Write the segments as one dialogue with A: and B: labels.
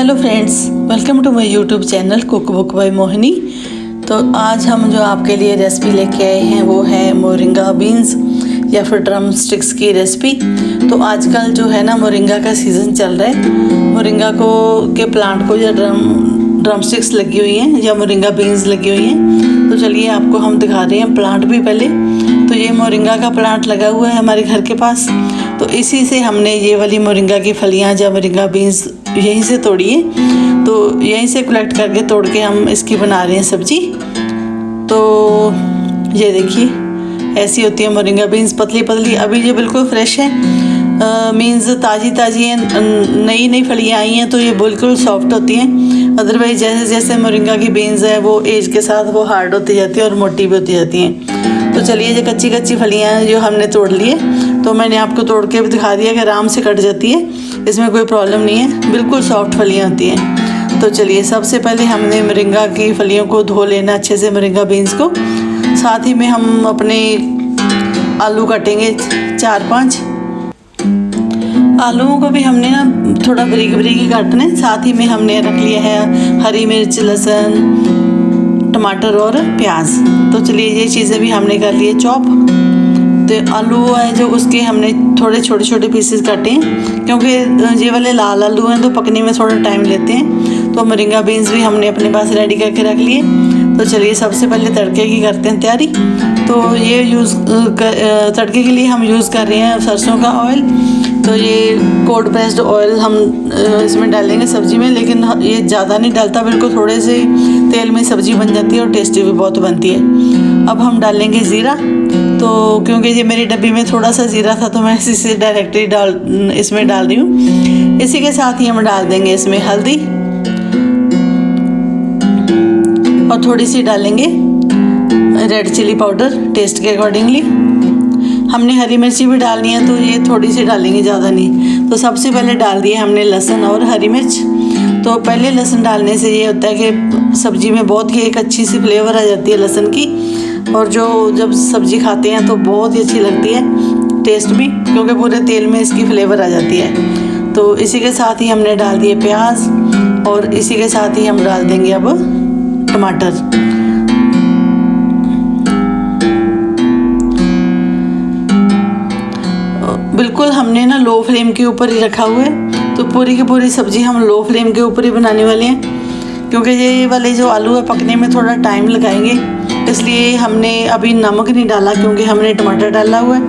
A: Hello friends, welcome to my YouTube channel cook book by Mohini. तो आज हम जो आपके लिए रेसिपी लेके आए हैं वो है मोरिंगा बीन्स या फिर ड्रम स्टिक्स की रेसिपी। तो आजकल जो है ना मोरिंगा का सीज़न चल रहा है। मोरिंगा के प्लांट को या ड्रम स्टिक्स लगी हुई हैं या मोरिंगा बीन्स लगी हुई हैं। तो चलिए आपको हम दिखा रहे हैं प्लांट भी पहले। तो ये मोरिंगा का प्लांट लगा हुआ है हमारे घर के पास। तो इसी से हमने ये वाली मोरिंगा की फलियाँ या मोरिंगा बीन्स यहीं से तोड़ी है। तो यहीं से कलेक्ट करके तोड़ के हम इसकी बना रहे हैं सब्जी। तो ये देखिए ऐसी होती है मोरिंगा बीन्स, पतली पतली। अभी ये बिल्कुल फ्रेश है, मीन्स ताज़ी हैं, नई फलियाँ आई हैं तो ये बिल्कुल सॉफ्ट होती हैं। अदरवाइज जैसे जैसे मोरिंगा की बीन्स है वो एज के साथ वो हार्ड होती जाती है और मोटी भी होती जाती हैं। तो चलिए ये कच्ची फलियाँ जो हमने तोड़ लिए, तो मैंने आपको तोड़ के भी दिखा दिया कि आराम से कट जाती है, इसमें कोई प्रॉब्लम नहीं है, बिल्कुल सॉफ्ट फलियाँ होती हैं। तो चलिए सबसे पहले हमने मोरिंगा की फलियों को धो लेना अच्छे से, मोरिंगा बीन्स को। साथ ही में हम अपने आलू काटेंगे 4-5 आलूओं को भी हमने ना थोड़ा बारीक ही काटना है। साथ ही में हमने रख लिया है हरी मिर्च, लहसुन, टमाटर और प्याज। तो चलिए ये चीज़ें भी हमने कर लिए चॉप। तो आलू है जो उसके हमने थोड़े छोटे पीसेस काटे हैं, क्योंकि ये वाले लाल आलू हैं तो पकने में थोड़ा टाइम लेते हैं। तो मोरिंगा बीन्स भी हमने अपने पास रेडी करके रख लिए। तो चलिए सबसे पहले तड़के की करते हैं तैयारी। तो ये तड़के के लिए हम यूज़ कर रहे हैं सरसों का ऑयल। तो ये कोल्ड प्रेस्ड ऑयल हम इसमें डालेंगे सब्ज़ी में, लेकिन ये ज़्यादा नहीं डालता, बिल्कुल थोड़े से तेल में सब्ज़ी बन जाती है और टेस्टी भी बहुत बनती है। अब हम डालेंगे ज़ीरा। तो क्योंकि ये मेरी डब्बी में थोड़ा सा ज़ीरा था तो मैं इसी से डायरेक्टली इसमें डाल रही हूँ। इसी के साथ ही हम डाल देंगे इसमें हल्दी और थोड़ी सी डालेंगे रेड चिली पाउडर टेस्ट के अकॉर्डिंगली। हमने हरी मिर्ची भी डालनी है तो ये थोड़ी सी डालेंगे, ज़्यादा नहीं। तो सबसे पहले डाल दिए हमने लहसुन और हरी मिर्च। तो पहले लहसुन डालने से ये होता है कि सब्ज़ी में बहुत ही एक अच्छी सी फ्लेवर आ जाती है लहसुन की, और जो जब सब्ज़ी खाते हैं तो बहुत ही अच्छी लगती है टेस्ट भी, क्योंकि पूरे तेल में इसकी फ्लेवर आ जाती है। तो इसी के साथ ही हमने डाल दिए प्याज और इसी के साथ ही हम डाल देंगे अब टमाटर। बिल्कुल हमने ना लो फ्लेम के ऊपर ही रखा हुआ है। तो पूरी की पूरी सब्ज़ी हम लो फ्लेम के ऊपर ही बनाने वाले हैं, क्योंकि ये वाले जो आलू है पकने में थोड़ा टाइम लगाएंगे, इसलिए हमने अभी नमक नहीं डाला क्योंकि हमने टमाटर डाला हुआ है।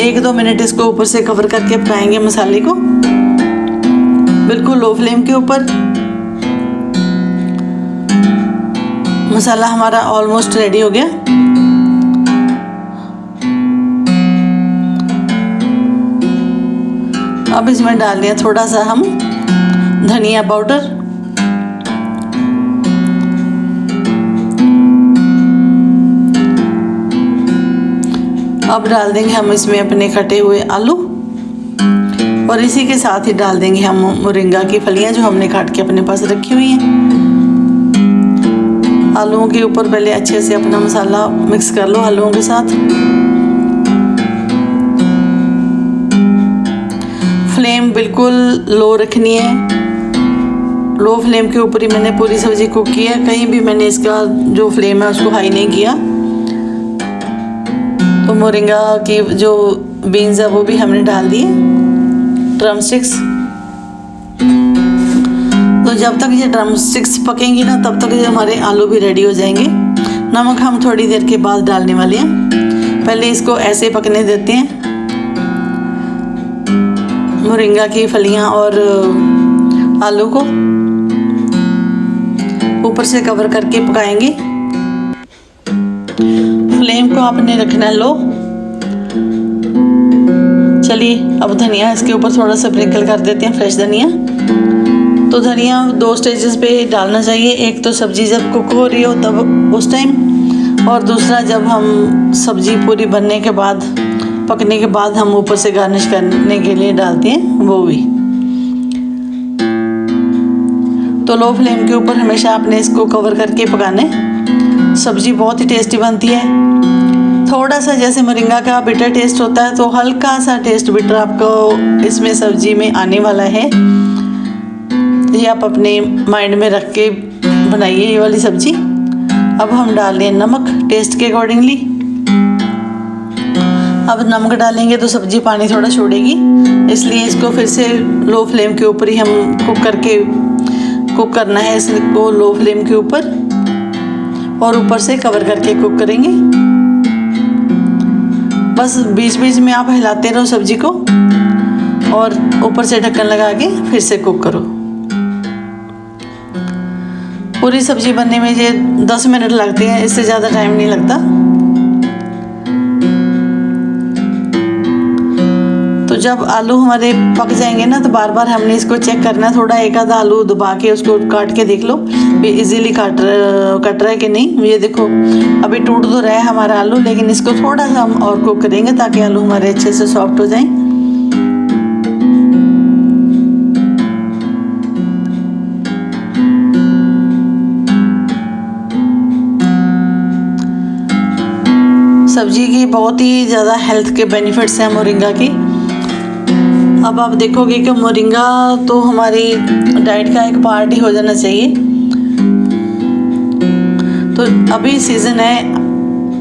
A: 1-2 मिनट इसको ऊपर से कवर करके पकाएंगे मसाले को, बिल्कुल लो फ्लेम के ऊपर। मसाला हमारा ऑलमोस्ट रेडी हो गया। अब इसमें डाल दिया थोड़ा सा हम धनिया पाउडर, अब डाल देंगे हम इसमें अपने कटे हुए आलू और इसी के साथ ही डाल देंगे हम मोरिंगा की फलियां जो हमने काट के अपने पास रखी हुई हैं। आलूओं के ऊपर पहले अच्छे से अपना मसाला मिक्स कर लो आलूओं के साथ। फ्लेम बिल्कुल लो रखनी है, लो फ्लेम के ऊपर ही मैंने पूरी सब्ज़ी कुक की है, कहीं भी मैंने इसका जो फ्लेम है उसको हाई नहीं किया। तो मोरिंगा की जो बीन्स है वो भी हमने डाल दिए ड्रम स्टिक्स। तो जब तक ये ड्रम स्टिक्स पकेंगी ना तब तक ये हमारे आलू भी रेडी हो जाएंगे। नमक हम थोड़ी देर के बाद डालने वाले हैं, पहले इसको ऐसे पकने देते हैं। मोरिंगा की फलियां और आलू को ऊपर से कवर करके पकाएंगे। फ्लेम को आपने रखना है लो। चलिए अब धनिया इसके ऊपर थोड़ा सा स्प्रिंकल कर देते हैं, फ्रेश धनिया। तो धनिया 2 स्टेजेस पे डालना चाहिए, एक तो सब्ज़ी जब कुक हो रही हो तब उस टाइम, और दूसरा जब हम सब्ज़ी पूरी बनने के बाद पकने के बाद हम ऊपर से गार्निश करने के लिए डालते हैं वो भी। तो लो फ्लेम के ऊपर हमेशा आपने इसको कवर करके पकाना है। सब्ज़ी बहुत ही टेस्टी बनती है। थोड़ा सा जैसे मोरिंगा का बिटर टेस्ट होता है तो हल्का सा टेस्ट बिटर आपको इसमें सब्ज़ी में आने वाला है। ये आप अपने माइंड में रख के बनाइए ये वाली सब्ज़ी। अब हम डाल लें नमक टेस्ट के अकॉर्डिंगली। अब नमक डालेंगे तो सब्ज़ी पानी थोड़ा छोड़ेगी, इसलिए इसको फिर से लो फ्लेम के ऊपर ही हम कुक करना है इसको, लो फ्लेम के ऊपर, और ऊपर से कवर करके कुक करेंगे। बस बीच बीच में आप हिलाते रहो सब्ज़ी को और ऊपर से ढक्कन लगा के फिर से कुक करो। पूरी सब्ज़ी बनने में ये 10 मिनट लगते हैं, इससे ज़्यादा टाइम नहीं लगता। तो जब आलू हमारे पक जाएंगे ना, तो बार बार हमने इसको चेक करना है, थोड़ा एक आधा आलू दबा के उसको काट के देख लो भी इजीली कट रहा है कि नहीं। ये देखो अभी टूट तो रहा है हमारा आलू, लेकिन इसको थोड़ा सा हम और कुक करेंगे ताकि आलू हमारे अच्छे से सॉफ्ट हो जाएं। सब्जी की बहुत ही ज़्यादा हेल्थ के बेनिफिट्स हैं मोरिंगा की। अब आप देखोगे कि मोरिंगा तो हमारी डाइट का एक पार्ट ही हो जाना चाहिए। तो अभी सीज़न है,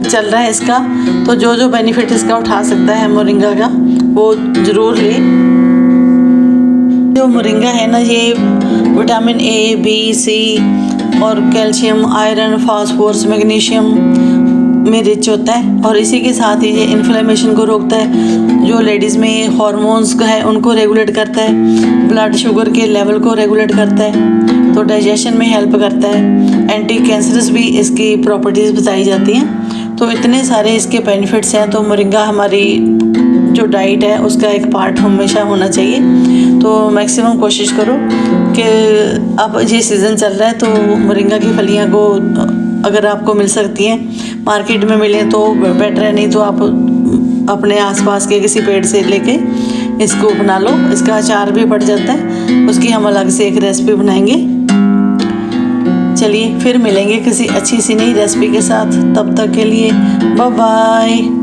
A: चल रहा है इसका, तो जो जो बेनिफिट इसका उठा सकता है मोरिंगा का वो ज़रूर ले। जो मोरिंगा है ना, ये विटामिन ए, बी, सी और कैल्शियम, आयरन, फास्फोरस, मैग्नीशियम में रिच होता है, और इसी के साथ ही ये इन्फ्लेमेशन को रोकता है। जो लेडीज़ में हॉर्मोन्स का है उनको रेगुलेट करता है, ब्लड शुगर के लेवल को रेगुलेट करता है, तो डाइजेशन में हेल्प करता है। एंटी कैंसरस भी इसकी प्रॉपर्टीज़ बताई जाती हैं। तो इतने सारे इसके बेनिफिट्स हैं। तो मोरिंगा हमारी जो डाइट है उसका एक पार्ट हमेशा होना चाहिए। तो मैक्सिमम कोशिश करो कि अब ये सीज़न चल रहा है तो मोरिंगा की फलियाँ को अगर आपको मिल सकती हैं, मार्केट में मिलें तो बेटर है, नहीं तो आप अपने आसपास के किसी पेड़ से लेके इसको बना लो। इसका अचार भी पड़ जाता है, उसकी हम अलग से एक रेसिपी बनाएंगे। चलिए फिर मिलेंगे किसी अच्छी सी नई रेसिपी के साथ, तब तक के लिए बाय बाय।